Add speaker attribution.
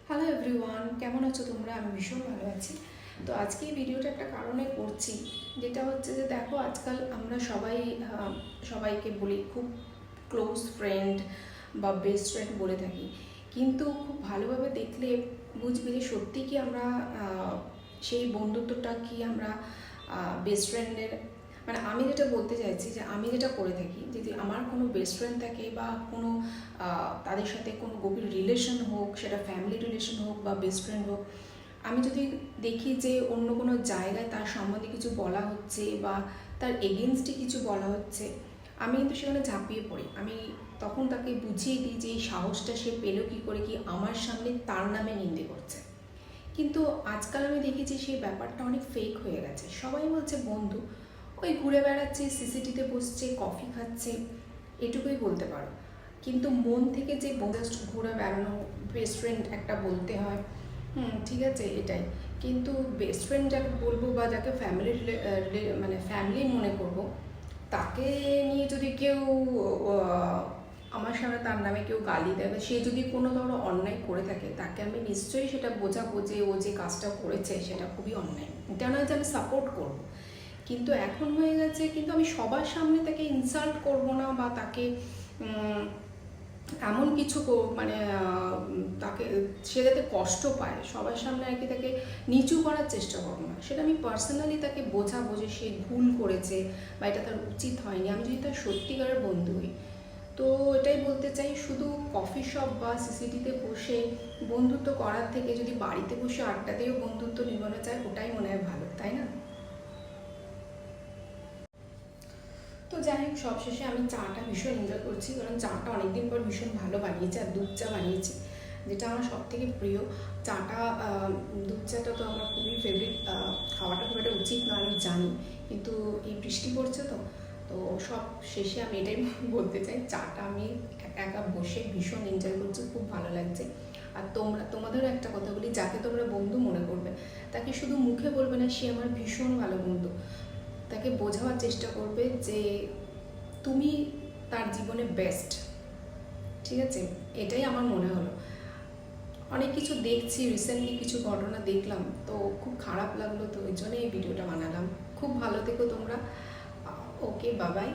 Speaker 1: Hello everyone, কেমন আছো তোমরা? আমি ভীষণ ভালো আছি। তো আজকে এই ভিডিওটা একটা কারণে করছি, যেটা হচ্ছে যে দেখো আজকাল আমরা সবাইকে বলি খুব ক্লোজ ফ্রেন্ড বা বেস্ট ফ্রেন্ড বলে থাকি, কিন্তু খুব ভালোভাবে দেখলে বুঝবি যে সত্যি কি আমরা সেই বন্ধুত্বটা কি আমরা বেস্ট ফ্রেন্ডের মানে আমি যেটা বলতে চাইছি যে আমি যেটা করে থাকি, যদি আমার কোনো বেস্ট ফ্রেন্ড থাকে বা কোনো তাদের সাথে কোনো গভীর রিলেশন হোক, সেটা ফ্যামিলি রিলেশন হোক বা বেস্ট ফ্রেন্ড হোক, আমি যদি দেখি যে অন্য কোনো জায়গায় তার সম্বন্ধে কিছু বলা হচ্ছে বা তার এগেনস্টে কিছু বলা হচ্ছে, আমি কিন্তু সেখানে ঝাঁপিয়ে পড়ি। আমি তখন তাকে বুঝিয়ে দিই যে এই সাহসটা সে পেলো কী করে, কি আমার সামনে তার নামে নিন্দে করছে। কিন্তু আজকাল আমি দেখেছি সেই ব্যাপারটা অনেক ফেক হয়ে গেছে। সবাই বলছে বন্ধু, ওই ঘুরে বেড়াচ্ছে, সিসিটিতে বসছে, কফি খাচ্ছে, এটুকুই বলতে পারো। কিন্তু মন থেকে যে জাস্ট ঘুরে বেড়ানো বেস্ট ফ্রেন্ড একটা বলতে হয়, ঠিক আছে, এটাই। কিন্তু বেস্ট ফ্রেন্ড যাকে বলবো বা যাকে মানে ফ্যামিলি মনে করব, তাকে নিয়ে যদি কেউ আমার সামনে তার নামে কেউ গালি দেবে, সে যদি কোনো ধরো অন্যায় করে থাকে, তাকে আমি নিশ্চয়ই সেটা বোঝাবো যে ও যে কাজটা করেছে সেটা খুবই অন্যায়। এটা নয় যে আমি সাপোর্ট করবো, কিন্তু এখন হয়ে গেছে কিন্তু আমি সবার সামনে তাকে ইনসাল্ট করব না বা তাকে এমন কিছু মানে তাকে সে যাতে কষ্ট পায় সবার সামনে আর কি তাকে নিচু করার চেষ্টা করবো না। সেটা আমি পার্সোনালি তাকে বোঝাবো যে সে ভুল করেছে বা এটা তার উচিত হয়নি, আমি যদি তার সত্যিকারের বন্ধু হই। তো এটাই বলতে চাই, শুধু কফি শপ বা সিসিটিতে বসে বন্ধুত্ব করার থেকে যদি বাড়িতে বসে আড্ডাতেও বন্ধুত্ব নিবানো যায়, ওটাই মনে হয় ভালো, তাই না? তো যাই হোক, সবশেষে আমি চাটা ভীষণ এনজয় করছি, কারণ চাটা অনেকদিন পর ভীষণ ভালো বানিয়েছে আর দুধ চা বানিয়েছি, যেটা আমার সব থেকে প্রিয়। চাটা দুধ চাটা তো আমার খুবই ফেভারিট। খাওয়াটা খুব একটা উচিত না আমি জানি, কিন্তু এই বৃষ্টি পড়ছে তো তো সব শেষে আমি এটাই বলতে চাই, চাটা আমি একা একা বসে ভীষণ এনজয় করছি, খুব ভালো লাগছে। আর তোমাদেরও একটা কথা বলি, যাকে তোমরা বন্ধু মনে করবে তাকে শুধু মুখে বলবে না সে আমার ভীষণ ভালো বন্ধু, তাকে বোঝাবার চেষ্টা করবে যে তুমি তার জীবনে বেস্ট। ঠিক আছে, এটাই আমার মনে হলো। অনেক কিছু দেখছি, রিসেন্টলি কিছু ঘটনা দেখলাম, তো খুব খারাপ লাগলো, তো ওই জন্য এই ভিডিওটা বানালাম। খুব ভালো থেকো তোমরা। ওকে, বাবাই।